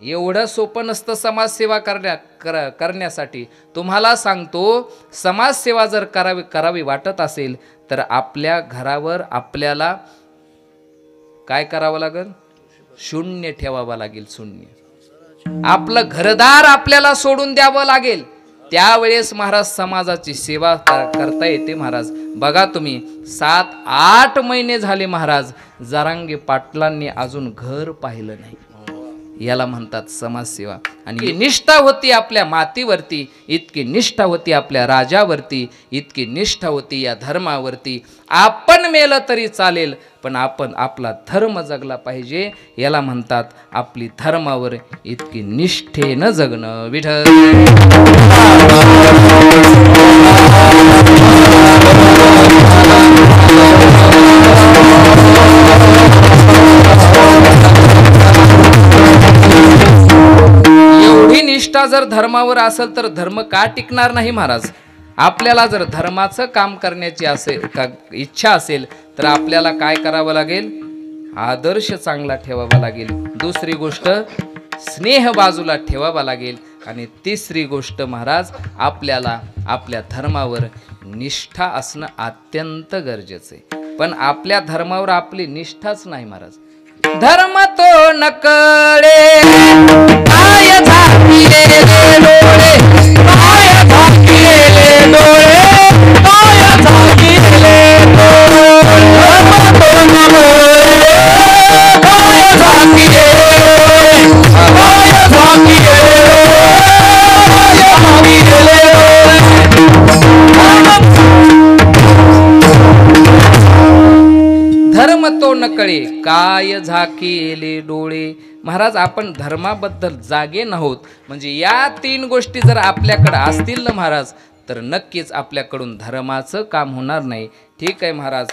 एवढं सोपं नसतं समाजसेवा करण्यासाठी. तुम्हाला सांगतो, समाजसेवा जर करावी वाटत असेल तर आपल्या घरावर आपल्याला काय करावं लागेल? शून्य ठेवावं लागेल. शून्य. आपलं घरदार आपल्याला सोडून द्यावं लागेल. त्यावेळेस महाराज समाजाची सेवा करता येते. महाराज बघा तुम्ही, 7-8 महिने झाले महाराज जरांगे पाटलांनी अजून घर पाहिलं नाही. याला म्हणतात समाजसेवा. आणि निष्ठा होती आपल्या मातीवरती, इतकी निष्ठा होती आपल्या राजावरती, इतकी निष्ठा होती या धर्मावरती. आपण मेलं तरी चालेल, पण आपण आपला धर्म जगला पाहिजे. याला म्हणतात आपली धर्मावर इतकी निष्ठेनं जगणं. विठ्ठल एवढी निष्ठा जर धर्मावर असेल तर धर्म का टिकणार नाही महाराज? आपल्याला जर धर्माचं काम करण्याची इच्छा असेल तर आपल्याला काय करावं लागेल? आदर्श चांगला ठेवावा लागेल. दुसरी गोष्ट स्नेह बाजूला ठेवावा लागेल. आणि तिसरी गोष्ट महाराज, आपल्याला आपल्या धर्मावर निष्ठा असणं अत्यंत गरजेचं आहे. पण आपल्या धर्मावर आपली निष्ठाच नाही महाराज. धर्म तो नकळे पाय झाकिले डोळे, पाय झाकिले डोळे, पाय झाकिले डोळे. धर्म तो नकळे पाय झाकिले डोळे, पाय झाकिले धर्म तो नकळे काय झाकेले डोळे. महाराज आपण धर्माबद्दल जागे नव्हत म्हणजे या 3 गोष्टी जर आपल्याकडे असतील ना महाराज, तर नक्कीच आपल्याकडून धर्माचं काम होणार नाही. ठीक आहे महाराज,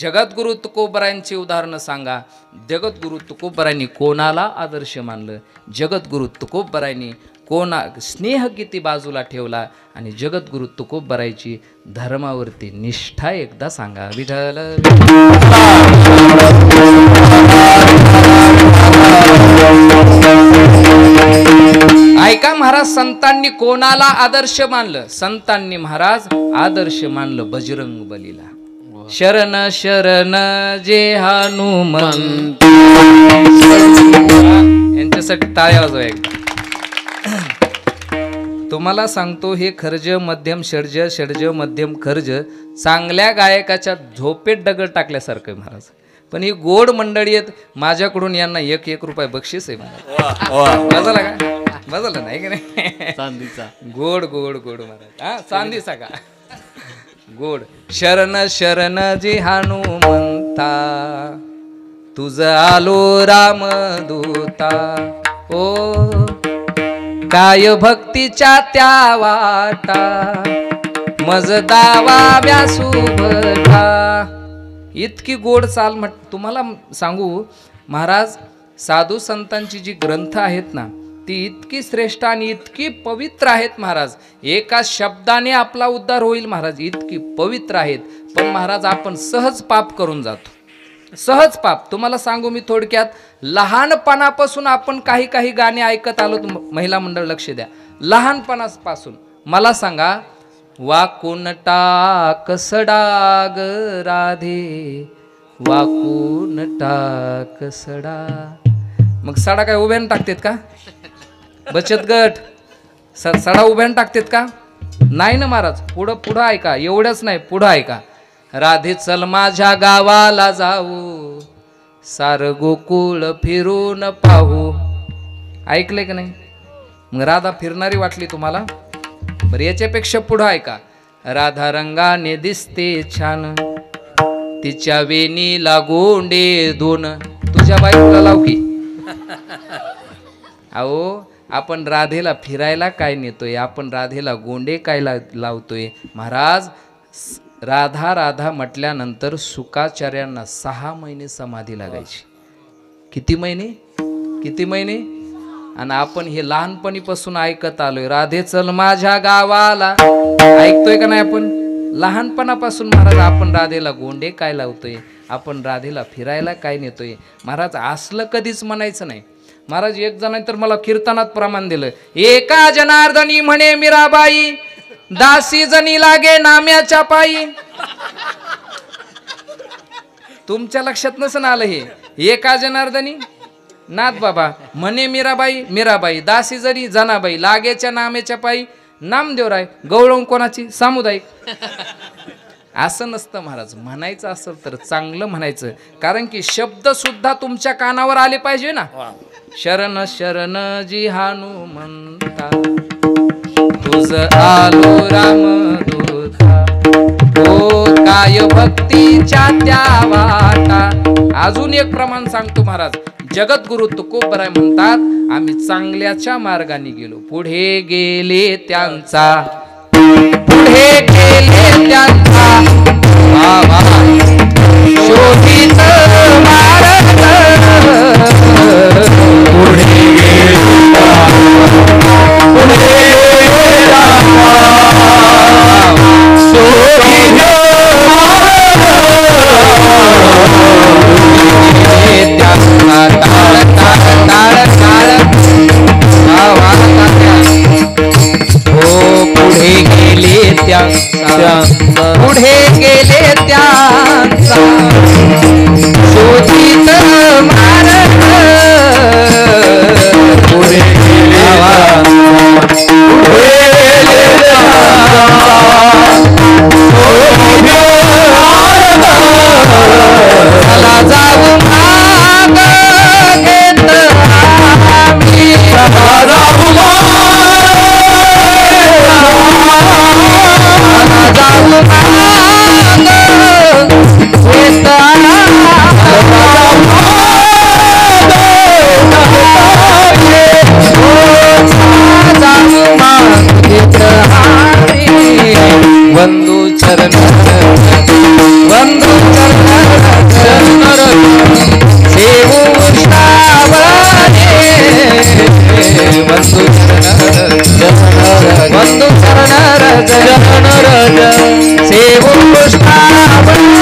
जगद्गुरु तुकोबरायांची उदाहरणं सांगा. जगद्गुरु तुकोबरायांनी कोणाला आदर्श मानलं? जगद्गुरु तुकोबरायांनी स्नेह किती बाजूला ठेवला? आणि जगद्गुरु तुकोबरायांची धर्मावरती निष्ठा एकदा सांगा. विठ्ठल ऐका महाराज, संतांनी कोणाला आदर्श मानलं? संतांनी महाराज आदर्श मानलं बजरंग बलीला. शरण शरण जे हनुमंत. यांच्यासाठी टाळ्या वाजवा एकदा. तुम्हाला सांगतो, हे खर्ज मध्यम षड्ज, षड्ज मध्यम खर्ज चांगल्या गायकाच्या झोपेत दगड टाकल्यासारखं महाराज. पण ही गोड मंडळी आहेत, माझ्याकडून यांना 1-1 रुपये बक्षीस आहे महाराज. बजाला का? बजाला नाही का? नाही चांदीचा. गोड गोड गोड महाराज. हा चांदीचा का? गोड. शरण शरण जे हनुमंता, तुझ आलो रामदूता. ओ काय भक्तीच्या त्या वाटा, मज दावा व्यासुभटा. इतकी गोड चाल. तुम्हाला सांगू महाराज, साधू संतांची जी ग्रंथ आहेत ना, ती इतकी श्रेष्ठ आणि इतकी पवित्र आहेत महाराज. एका शब्दाने आपला उद्धार होईल महाराज, इतकी पवित्र आहेत. पण महाराज आपण सहज पाप करून जातो. सहज पाप. तुम्हाला सांगू मी थोडक्यात, लहानपणापासून आपण काही काही गाणे ऐकत आलो. महिला मंडळ लक्ष द्या. लहानपणापासून मला सांगा, वाकून टाक सडा ग राधे, वाकून टाक सडा. मग सडा काय उभ्यानं टाकतेत का? बचत गट सडा उभ्यानं टाकतेत का? नाही ना महाराज. पुढं पुढं ऐका. एवढंच नाही, पुढं ऐका. राधे चल माझ्या गावाला जाऊ, सार गोकुळ फिरून पाहू. ऐकलंय का नाही? मग राधा फिरणारी वाटली तुम्हाला? बरं याच्यापेक्षा पुढं ऐका. राधा रंगाने दिसते छान, तिच्या वेणीला गोंडे दोन. तुझ्या बायकोला लाव की. अहो आपण राधेला फिरायला काय नेतोय? आपण राधेला गोंडे काय लावतोय? महाराज राधा राधा म्हटल्यानंतर शुकाचार्यांना 6 महिने समाधी लागायची. किती महिने? किती महिने? आणि आपण हे लहानपणीपासून ऐकत आलोय. राधे चल माझ्या गावाला. ऐकतोय का नाही आपण? लहानपणापासून महाराज आपण राधेला गोंडे काय लावतोय? आपण राधेला फिरायला काय नेतोय? महाराज असलं कधीच म्हणायचं नाही. महाराज एक जण तर मला कीर्तनात प्रमाण दिलं, एका जनार्दनी म्हणे मीराबाई, दासी जणी लागे नाम्याच्या पायी. तुमच्या लक्षात नसन आलं हे. एका जनार्दनी नाथ बाबा म्हणे मीराबाई, मीराबाई दासी जणी जनाबाई लागेच्या नामेच्या पायी. नामदेवराय गवळण कोणाची सामुदायिक. असं नसतं महाराज. म्हणायचं असेल तर चांगलं म्हणायचं, कारण की शब्द सुद्धा तुमच्या कानावर आले पाहिजे ना. शरण शरण जी हनुमंता, तुझ आलो रामदूता, ओ काय भक्तीच्या त्या वाटा. अजून एक प्रमाण सांगतो महाराज. जगद्गुरु तुकोबराय म्हणतात, आम्ही चांगल्याच्या मार्गाने गेलो, पुढे गेले त्यांचा, पुढे गेले त्यांचा शोधित मार्ग, पुढे गेले पुढे गेले त्यांचा, पुढे गेले त्यांचा शोधित मार्ग, पुढे चला जाऊ माग घेत आम्ही, वंदू चरण वंदू चरण सेवू श्रावणे, वंदू चरण वंदू चरण सेवू श्रावणे, वंदू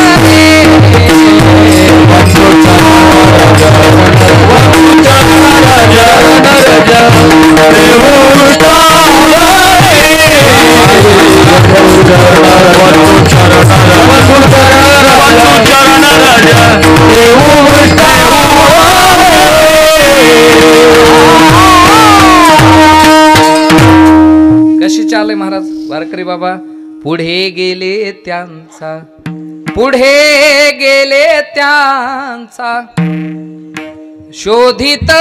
कशी चालय महाराज वारकरी बाबा. पुढे गेले त्यांचा, पुढे गेले त्यांचा शोधित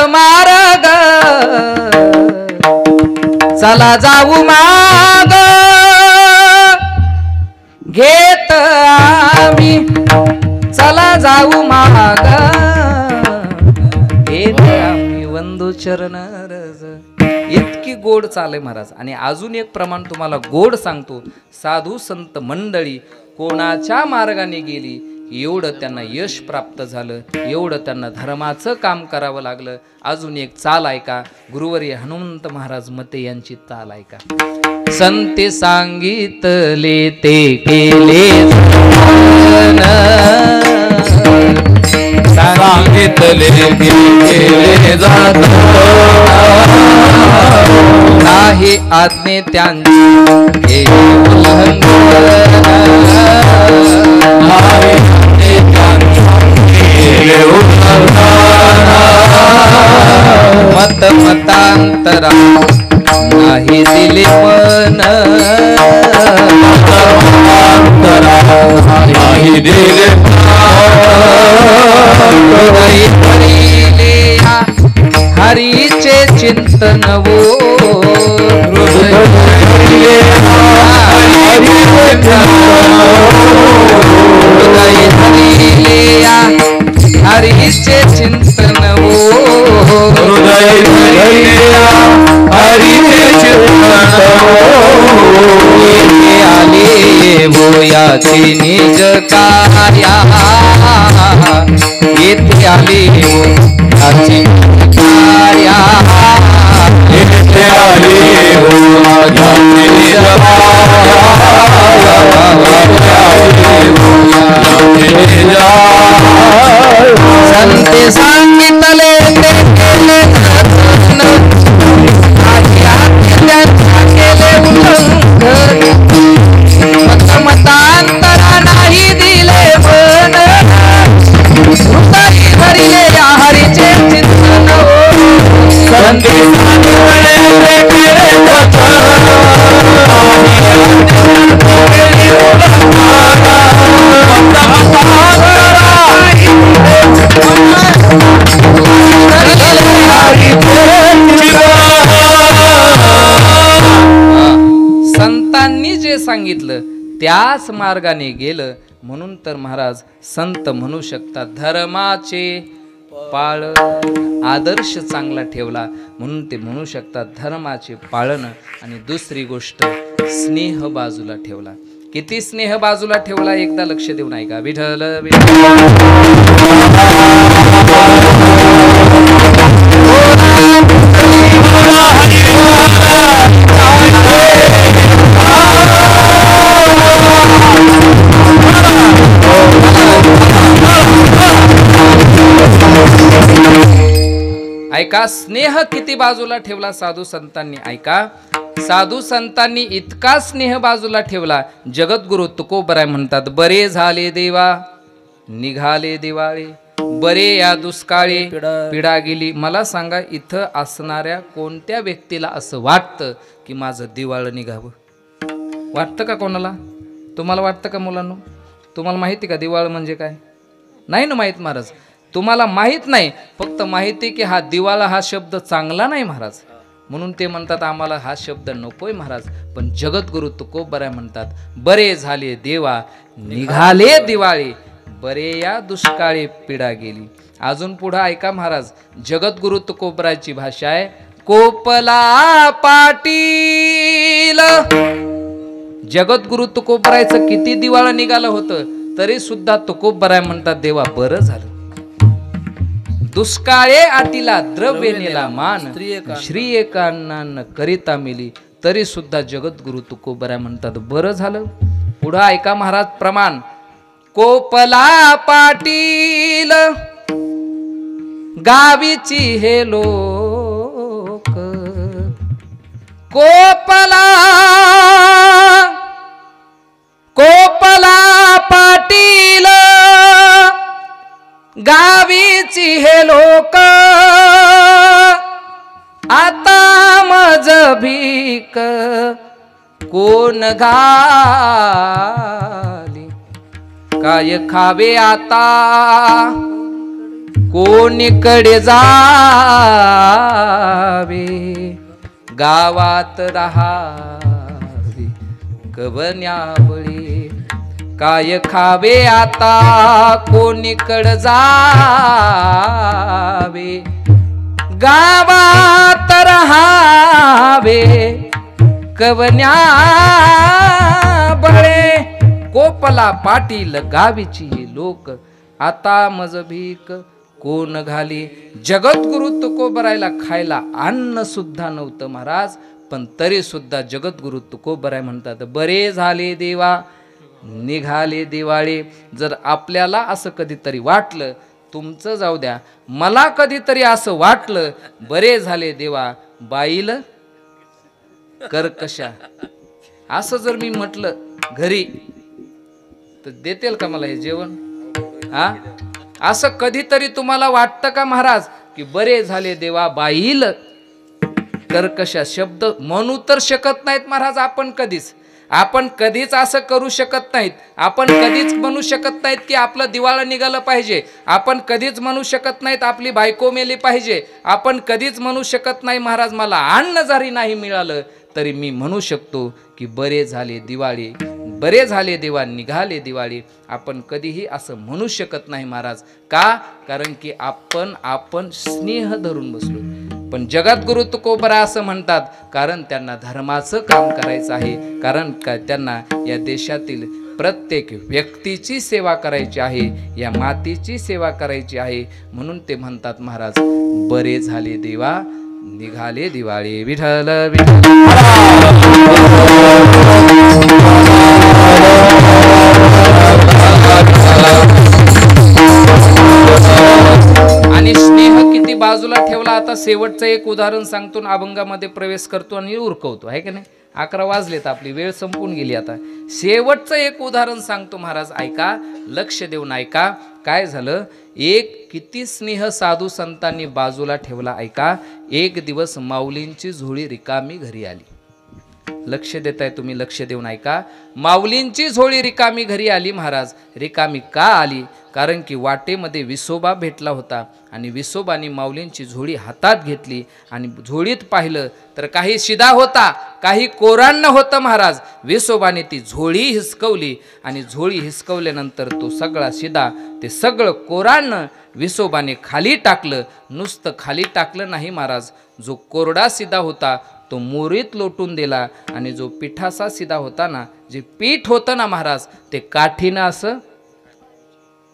मार्ग, चला जाऊ माग घेत आम्ही, चला जाऊ माग घेत आम्ही, वंदू चरण रज. इतकी गोड चाले महाराज. आणि अजून एक प्रमाण तुम्हाला गोड सांगतो. साधू संत मंडळी कोणाच्या मार्गाने गेली, एवढं त्यांना यश प्राप्त झालं, एवढं त्यांना धर्माचं काम करावं लागलं. अजून एक चाल ऐका. गुरुवर्य हनुमंत महाराज मते यांची चाल ऐका. संते सांगितले ते केले, सांगितले केले जात, नाही आज्ञे त्यांची उल्लंघन, मत मतांतरा नाही दिले मन, नाही दिले हरीचे चिंतन वो, हरीचे चिंतन वो, हरीचे चिंतन आले वो याची निज कार्या, येथे आले वो याची कार्या, येथे आले वो याची निज संते सांगितले ते केले सांगितलं त्याच मार्गाने गेलं, म्हणून तर महाराज संत म्हणू शकतात धर्माचे पाळ, आदर्श चांगला ठेवला म्हणून ते म्हणू शकतात धर्माचे पाळण. आणि दुसरी गोष्ट स्नेह बाजूला ठेवला. किती स्नेह बाजूला ठेवला एकदा लक्ष देऊन ऐका. विठ्ठल ऐका, स्नेह किती बाजूला ठेवला साधू संतांनी. ऐका, साधू संतांनी इतका स्नेह बाजूला ठेवला. जगद्गुरु तुकोबराय म्हणतात, बरे झाले देवा निघाले दिवाळे, बरे या दुष्काळी पिढा गेली. मला सांगा, इथं असणाऱ्या कोणत्या व्यक्तीला असं वाटतं की माझं दिवाळं निघावं? वाटतं का कोणाला? तुम्हाला वाटतं का मुलांनो? तुम्हाला माहिती का दिवाळ म्हणजे काय? नाही ना माहीत महाराज. तुम्हाला माहीत नाही, फक्त माहिती की हा दिवाळा हा शब्द चांगला नाही महाराज, म्हणून ते म्हणतात आम्हाला हा शब्द नकोय महाराज. पण जगद्गुरु तुकोबराय म्हणतात, बरे झाले देवा निघाले दिवाळी, बरे या दुष्काळी पिढा गेली. अजून पुढे ऐका महाराज, जगद्गुरु तुकोबरायची भाषा आहे, कोपला पाटील. जगद्गुरु तुकोबरायचं किती दिवाळं निघालं होतं तरी सुद्धा तुकोबराय म्हणतात, देवा बरं झालं. दुष्काळे आटीला द्रव्य नेला मान, श्री एकांना करिता मिली, तरी सुद्धा जगद्गुरु तुकोबराय म्हणतात बरं झालं. पुढं ऐका महाराज प्रमाण, कोपला पाटील गावीची हे लोक, कोपला पाटील गावीची हे लोक, आता मज भीक कोण घाली, काय खावे आता कोणीकडे जावे, गावात राहावे कवन्यावळी, काय खावे आता कोणीकडे जावे, गावात राहावे कवन्यावळे. कोपला पाटील गावीची लोक, आता मज भीक कोण घाली. जगद्गुरु तुकोबरायला खायला अन्न सुद्धा नव्हतं महाराज, पण तरी सुद्धा जगद्गुरु तुकोबराय म्हणतात, बरे झाले देवा निघाले दिवाळे. जर आपल्याला असं कधीतरी वाटलं, तुमचं जाऊ द्या, मला कधीतरी असं वाटलं बरे झाले देवा बाईल कर्कशा, असं जर मी म्हटलं घरी तर देतील का मला हे जेवण? हा, असं कधीतरी तुम्हाला वाटतं का महाराज की बरे झाले देवा बाईल कर्कशा? शब्द म्हणू तर शकत नाहीत महाराज आपण कधीच असं करू शकत नाहीत. आपण कधीच म्हणू शकत नाहीत की आपलं दिवाळं निघालं पाहिजे. आपण कधीच म्हणू शकत नाहीत आपली बायको मेली पाहिजे. आपण कधीच म्हणू शकत नाही महाराज मला अन्न जरी नाही मिळालं तरी मी म्हणू शकतो की बरे झाले दिवाळी, बरे झाले देवा निघाले दिवाळी. आपण कधीही असं म्हणू शकत नाही महाराज. का? कारण की आपण स्नेह धरून बसलो. पण जगद्गुरु तुकोबराय असं म्हणतात कारण त्यांना धर्माचं काम करायचं आहे, कारण का त्यांना या देशातील प्रत्येक व्यक्तीची सेवा करायची आहे, या मातीची सेवा करायची आहे. म्हणून ते म्हणतात महाराज बरे झाले देवा निघाले दिवाळी. विठ्ठल विठ्ठल. आणि स्नेह किती बाजूला ठेवला. आता शेवटचं एक उदाहरण सांगतो, अभंगामध्ये प्रवेश करतो आणि उरकवतो, आहे का नाही? 11 वाजलेत, आपली वेळ संपून गेली. आता शेवटचं एक उदाहरण सांगतो महाराज, ऐका, लक्ष देऊन ऐका. काय झालं, एक किती स्नेह साधू संतांनी बाजूला ठेवला. ऐका, एक दिवस माऊलींची झोळी रिकामी घरी आली. लक्ष देताय तुम्ही, लक्ष देऊन ऐका. माऊलींची झोळी रिकामी घरी आली महाराज. रिकामी का आली? कारण की वाटेमध्ये विसोबा भेटला होता आणि विसोबाने माऊलींची झोळी हातात घेतली आणि झोळीत पाहिलं तर काही शिदा होता, काही कोरान्न होतं महाराज. विसोबाने ती झोळी हिसकवली आणि झोळी हिसकवल्यानंतर तो सगळा शिदा, ते सगळं कोरान्न विसोबाने खाली टाकलं. नुसतं खाली टाकलं नाही महाराज, जो कोरडा शिदा होता तो मोरीत लोटून दिला आणि जो पिठाचा शिदा होता ना, जे पीठ होतं ना महाराज, ते काठीनं असं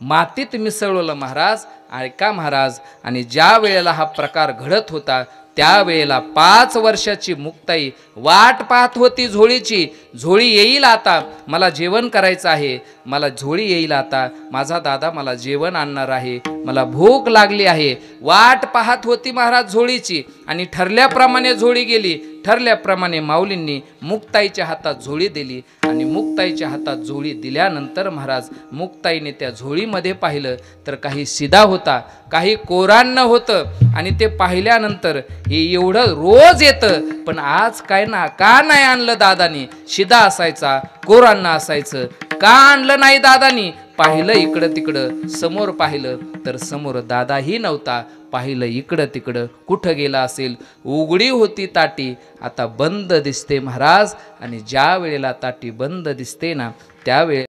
मातीत मिसळवलं महाराज. ऐका महाराज, आणि ज्या वेळेला हा प्रकार घडत होता त्यावेळेला 5 वर्षाची मुक्ताई वाट पाहत होती झोळीची. झोळी येईल आता, मला जेवण करायचं आहे, मला झोळी येईल आता, माझा दादा मला जेवण आणणार आहे, मला भूक लागली आहे. वाट पाहत होती महाराज झोळीची आणि ठरल्याप्रमाणे झोळी गेली. ठरल्याप्रमाणे माऊलींनी मुक्ताईच्या हातात झोळी दिली आणि मुक्ताईच्या हातात झोळी दिल्यानंतर महाराज मुक्ताईने त्या झोळीमध्ये पाहिलं तर काही शिदा होता, काही कोरान्न होतं आणि ते पाहिल्यानंतर हे एवढं रोज येतं पण आज काय ना का नाही आणलं दादानी? शिदा असायचा, कोरान्न असायचं, का आणलं नाही दादानी? पाहिलं इकडं तिकडं, समोर पाहिलं तर समोर दादाही नव्हता. पाहिलं इकडं तिकडं, कुठं गेला असेल? उघडी होती ताटी, आता बंद दिसते महाराज. आणि ज्या वेळेला ताटी बंद दिसते ना त्यावेळे